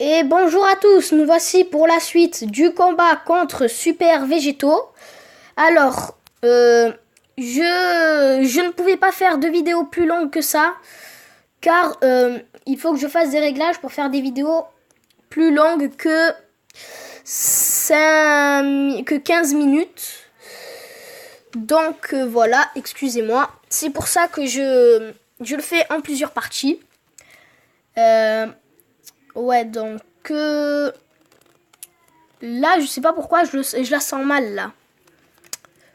Et bonjour à tous, nous voici pour la suite du combat contre Super Végétaux. Alors, je ne pouvais pas faire de vidéo plus longue que ça, car il faut que je fasse des réglages pour faire des vidéos plus longues que 15 minutes. Donc voilà, excusez-moi. C'est pour ça que je le fais en plusieurs parties. Ouais, donc là, je sais pas pourquoi je la sens mal là.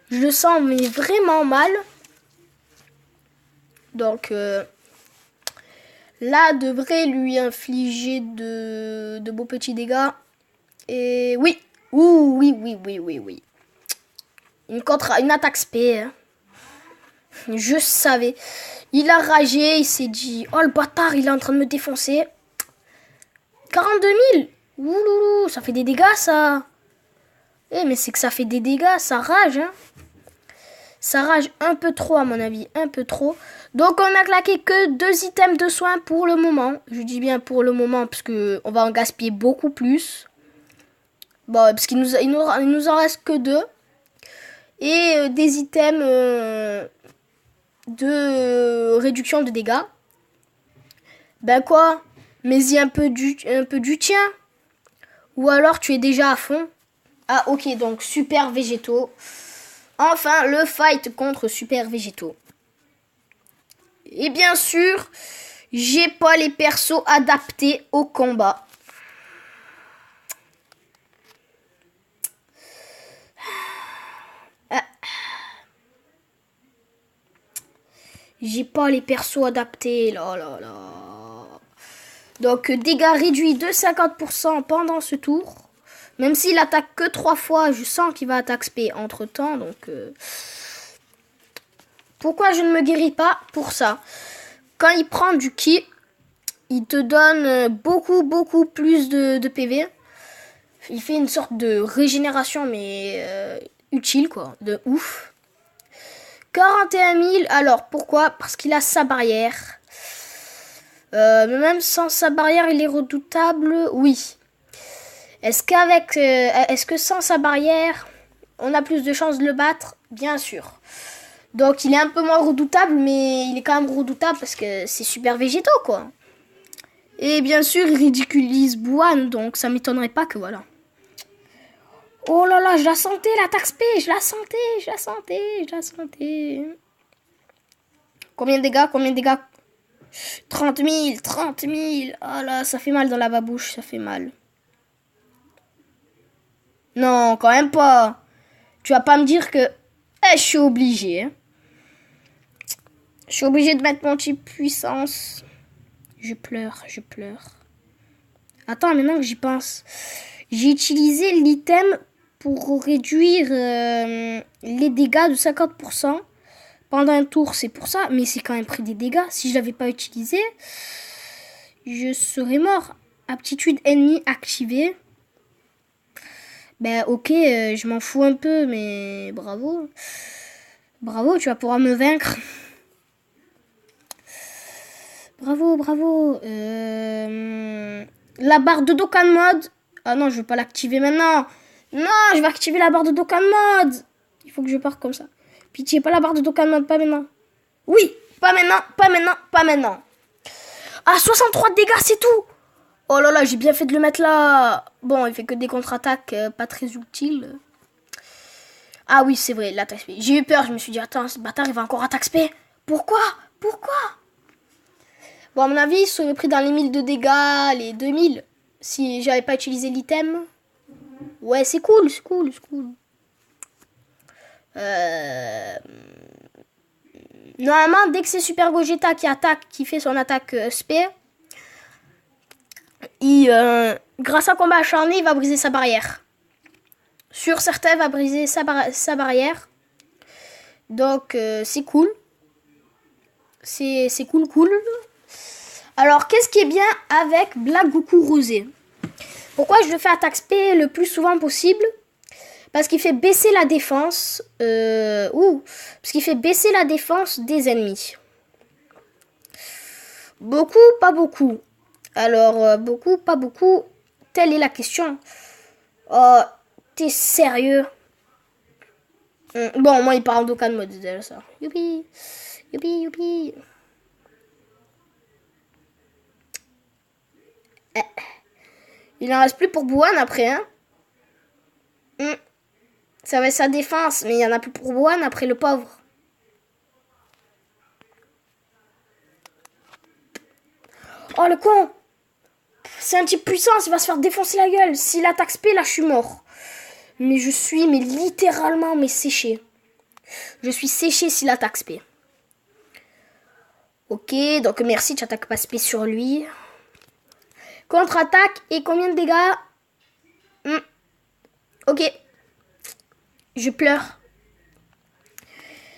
Je le sens mais vraiment mal. Donc là, devrait lui infliger de beaux petits dégâts. Et oui, oui. Une attaque spé. Hein. Je savais. Il a ragé, il s'est dit, oh le bâtard, il est en train de me défoncer. 42 000. Ouloulou, ça fait des dégâts ça. Eh mais c'est que ça fait des dégâts, ça rage hein. Ça rage un peu trop à mon avis, un peu trop. Donc on a claqué que 2 items de soins pour le moment. Je dis bien pour le moment parce que on va en gaspiller beaucoup plus. Bon, parce qu'il nous en reste que 2. Et des items de réduction de dégâts. Ben quoi? Mais il y a un peu du tien. Ou alors tu es déjà à fond. Ah ok, donc Super Végétaux. Enfin, le fight contre Super Végétaux. Et bien sûr, j'ai pas les persos adaptés au combat. J'ai pas les persos adaptés, là. Donc, dégâts réduits de 50% pendant ce tour. Même s'il attaque que 3 fois, je sens qu'il va attaquer spé entre temps. Donc, pourquoi je ne me guéris pas? Pour ça. Quand il prend du ki, il te donne beaucoup plus de PV. Il fait une sorte de régénération, mais utile, quoi. De ouf. 41 000. Alors, pourquoi? Parce qu'il a sa barrière. Mais même sans sa barrière, il est redoutable. Oui. Est-ce que sans sa barrière, on a plus de chances de le battre? Bien sûr. Donc, il est un peu moins redoutable, mais il est quand même redoutable parce que c'est Super Végétaux, quoi. Et bien sûr, il ridiculise Bouane, donc ça m'étonnerait pas que voilà. Oh là là, je la sentais, l'attaque spé, je la sentais. Combien de dégâts? 30 000. Oh là, ça fait mal dans la babouche, ça fait mal. Non, quand même pas. Tu vas pas me dire que... je suis obligé. Hein. Je suis obligé de mettre mon type puissance. Je pleure. Attends, maintenant que j'y pense. J'ai utilisé l'item pour réduire les dégâts de 50%. Pendant un tour, c'est pour ça. Mais c'est quand même pris des dégâts. Si je l'avais pas utilisé, je serais mort. Aptitude ennemie activée. Ben ok, je m'en fous un peu, mais bravo. Bravo, tu vas pouvoir me vaincre. Bravo. La barre de Dokkan Mode. Ah non, je veux pas l'activer maintenant. Non, je vais activer la barre de Dokkan Mode. Il faut que je parte comme ça. Pitié, pas la barre de Dokkan Mode, pas maintenant. Oui, pas maintenant. Ah, 63 de dégâts, c'est tout. Oh là là, j'ai bien fait de le mettre là. Bon, il fait que des contre-attaques pas très utiles. Ah oui, c'est vrai, l'attaque spé. J'ai eu peur, je me suis dit, attends, ce bâtard, il va encore attaque spé. Pourquoi? Bon, à mon avis, il serait pris dans les 1000 de dégâts, les 2000. Si j'avais pas utilisé l'item. Ouais, c'est cool. Normalement, dès que c'est Super Gogeta qui fait son attaque spé, grâce à un combat acharné, il va briser sa barrière. Sur certains, il va briser sa barrière. Donc, c'est cool. C'est cool. Alors, qu'est-ce qui est bien avec Black Goku Rosé? Pourquoi je le fais attaque spé le plus souvent possible? Parce qu'il fait baisser la défense. Parce qu'il fait baisser la défense des ennemis. Beaucoup, pas beaucoup. Alors, beaucoup, pas beaucoup. Telle est la question. Oh, t'es sérieux? Bon, moi, il part en Dokkan mode, déjà ça. Youpi! Youpi, youpi! Il en reste plus pour Bouhan après, hein? Ça va être sa défense, mais il y en a plus pour Bouhan après le pauvre. Oh, le con! C'est un type puissant, il va se faire défoncer la gueule. S'il attaque SP, là, je suis mort. Mais je suis, mais littéralement, mais séché. Je suis séché s'il attaque SP. Ok, donc merci, tu attaques pas SP sur lui. Contre-attaque et combien de dégâts? Ok. Je pleure.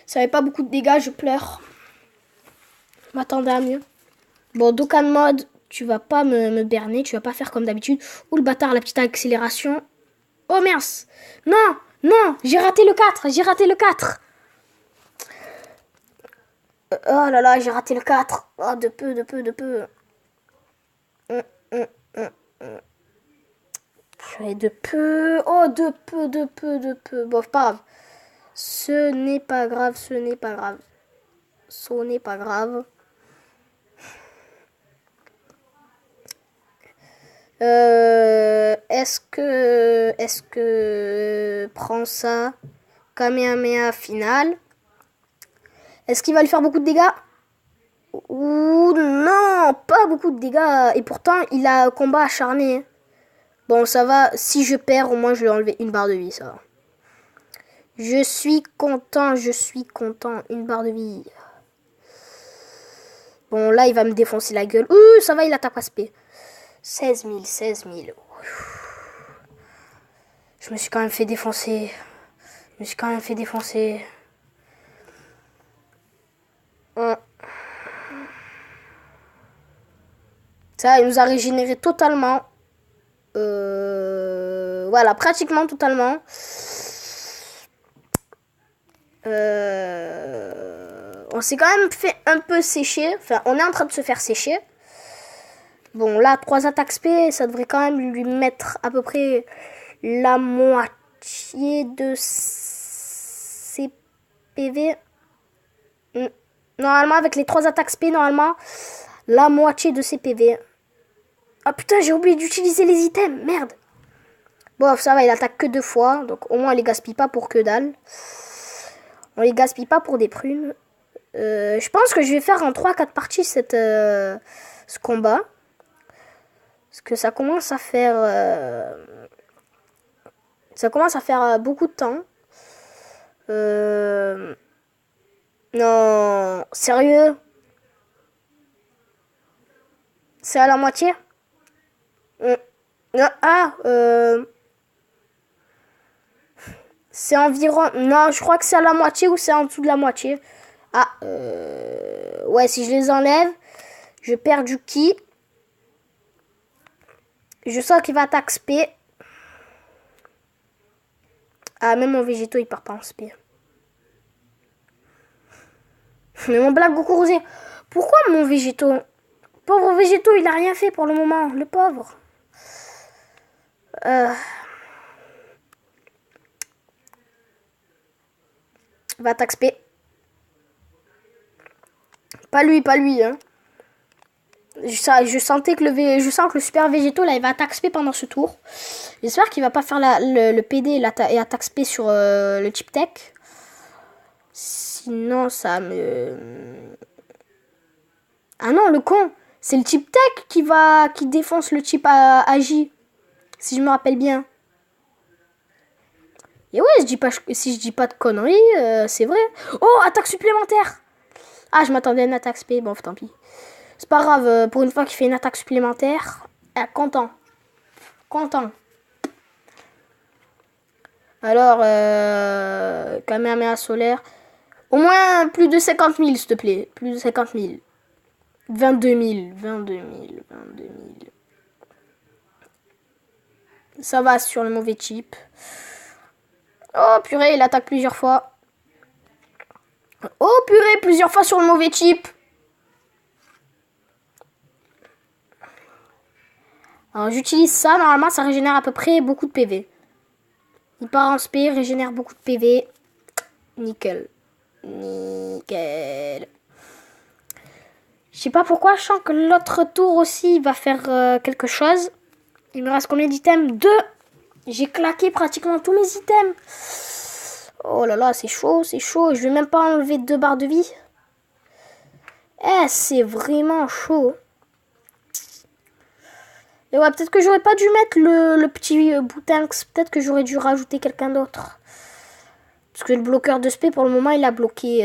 Ça avait pas beaucoup de dégâts, je pleure. M'attendais à mieux. Bon, Dokkan mode, tu vas pas me berner, tu vas pas faire comme d'habitude. Ouh, le bâtard, la petite accélération. Oh, mince. Non, non, j'ai raté le 4, j'ai raté le 4. Oh là là, j'ai raté le 4. Oh, de peu, de peu, de peu. De peu. Oh, de peu, de peu, de peu. Bon, pas grave. Ce n'est pas grave, ce n'est pas grave. Ce n'est pas grave. Est-ce que prends ça, Kamehameha final. Est-ce qu'il va lui faire beaucoup de dégâts? Ouh, non, pas beaucoup de dégâts. Et pourtant, il a un combat acharné. Bon, ça va. Si je perds, au moins, je lui ai enlevé une barre de vie, ça va. Je suis content, je suis content. Une barre de vie. Bon, là, il va me défoncer la gueule. Ouh, ça va, il attaque pas SP. 16 000, 16 000. Je me suis quand même fait défoncer. Je me suis quand même fait défoncer. Ça, il nous a régénéré totalement. Voilà, pratiquement totalement. On s'est quand même fait un peu sécher. Enfin, on est en train de se faire sécher. Bon, là, 3 attaques SP, ça devrait quand même lui mettre à peu près la moitié de ses PV. Normalement, avec les 3 attaques SP, normalement, la moitié de ses PV. Ah putain, j'ai oublié d'utiliser les items, merde. Bon, ça va, il attaque que 2 fois, donc au moins on les gaspille pas pour que dalle. On les gaspille pas pour des prunes. Je pense que je vais faire en 3-4 parties ce combat. Parce que ça commence à faire... beaucoup de temps. Non, sérieux? C'est à la moitié? C'est environ... Non, je crois que c'est à la moitié ou c'est en dessous de la moitié. Ouais, si je les enlève, je perds du ki. Je sens qu'il va attaquer SP. Ah, même mon végéto, il part pas en SP. Mais mon Black Goku Rosé... Pourquoi mon végéto? Pauvre végéto, il a rien fait pour le moment. Le pauvre. Va attaquer SP. Pas lui, hein. Je sentais que je sens que le super végéto là il va attaquer SP pendant ce tour. J'espère qu'il va pas faire le PD et attaque SP sur le chip tech. Sinon ça me... Ah non, le con, c'est le chip tech qui défonce le chip AJ. Si je me rappelle bien. Et ouais, si je dis pas de conneries, c'est vrai. Oh, attaque supplémentaire. Ah, je m'attendais à une attaque SP, bon tant pis. C'est pas grave, pour une fois qu'il fait une attaque supplémentaire. Content. Content. Alors, Kamehameha solaire. Au moins plus de 50 000, s'il te plaît. Plus de 50 000. 22 000. 22 000. 22 000. Ça va sur le mauvais chip. Oh purée, il attaque plusieurs fois. Oh purée, plusieurs fois sur le mauvais chip. Alors j'utilise ça, normalement ça régénère à peu près beaucoup de PV. Il part en SP, régénère beaucoup de PV. Nickel. Nickel. Je sais pas pourquoi, je sens que l'autre tour aussi va faire quelque chose. Il me reste combien d'items? 2. J'ai claqué pratiquement tous mes items. Oh là là, c'est chaud, c'est chaud. Je vais même pas enlever 2 barres de vie. Eh, c'est vraiment chaud. Et ouais, peut-être que j'aurais pas dû mettre le petit Boutinx. Peut-être que j'aurais dû rajouter quelqu'un d'autre. Parce que le bloqueur de spé, pour le moment, il a bloqué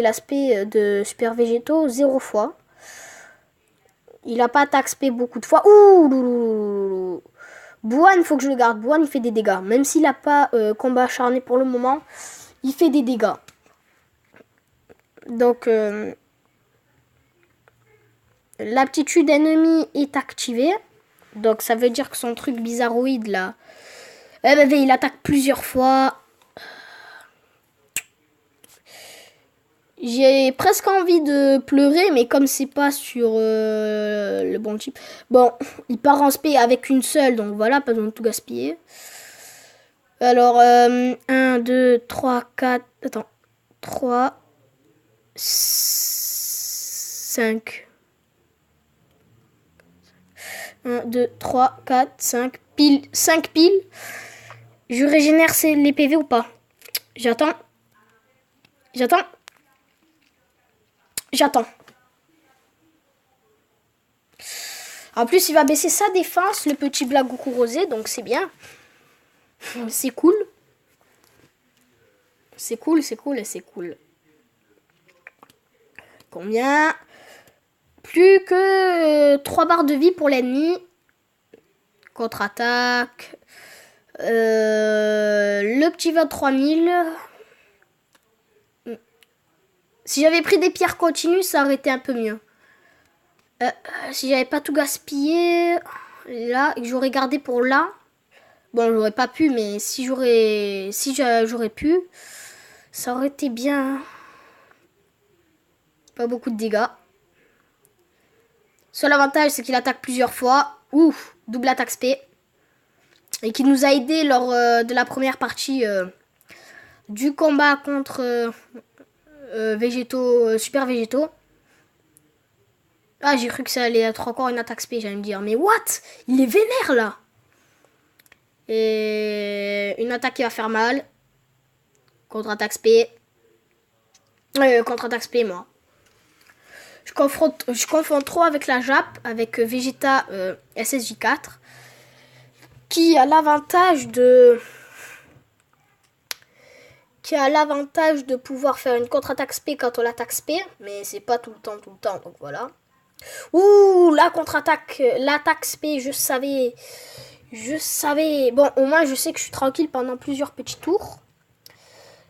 l'aspect de super végétaux 0 fois. Il a pas attaque spé beaucoup de fois. Ouh, Bouane, il faut que je le garde. Bouane, il fait des dégâts. Même s'il n'a pas combat acharné pour le moment, il fait des dégâts. Donc, l'aptitude ennemie est activée. Donc, ça veut dire que son truc bizarroïde, là, il attaque plusieurs fois. J'ai presque envie de pleurer, mais comme c'est pas sur le bon type. Bon, il part en spé avec une seule, donc voilà, pas besoin de tout gaspiller. Alors, 1, 2, 3, 4... Attends. 3, 5. 1, 2, 3, 4, 5. Pile, 5 piles. Je régénère les PV ou pas? J'attends. J'attends. J'attends. En plus, il va baisser sa défense, le petit Blagoukou rosé, donc c'est bien. C'est cool. C'est cool, c'est cool et c'est cool. Combien? Plus que 3 barres de vie pour l'ennemi. Contre-attaque. Le petit 23 000. Si j'avais pris des pierres continues, ça aurait été un peu mieux. Si j'avais pas tout gaspillé là et que j'aurais gardé pour là. Bon, j'aurais pas pu, mais si j'aurais pu, ça aurait été bien. Pas beaucoup de dégâts. Seul avantage, c'est qu'il attaque plusieurs fois. Ouf, double attaque spé. Et qui nous a aidé lors de la première partie du combat contre super végétaux. Ah, j'ai cru que ça allait être encore une attaque spé, j'allais me dire. Mais what? Il est vénère là. Et une attaque qui va faire mal. Contre-attaque spé. Contre-attaque spé, moi. Je confonds trop avec la Jap, avec Vegeta SSJ4. Qui a l'avantage de pouvoir faire une contre-attaque spé quand on l'attaque spé. Mais c'est pas tout le temps, donc voilà. Ouh, la contre-attaque, l'attaque spé, je savais. Bon, au moins, je sais que je suis tranquille pendant plusieurs petits tours.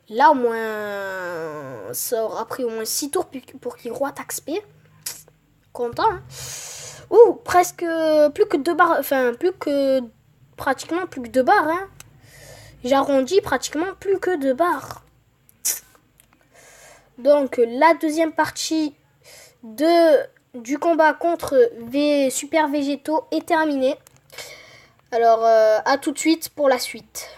Là, au moins, ça aura pris au moins 6 tours pour qu'il re-attaque spé. Content, hein. Ouh, presque plus que 2 barres, pratiquement plus que 2 barres, hein. J'arrondis pratiquement plus que 2 barres. Donc, la deuxième partie du combat contre super végétaux est terminée. Alors, à tout de suite pour la suite.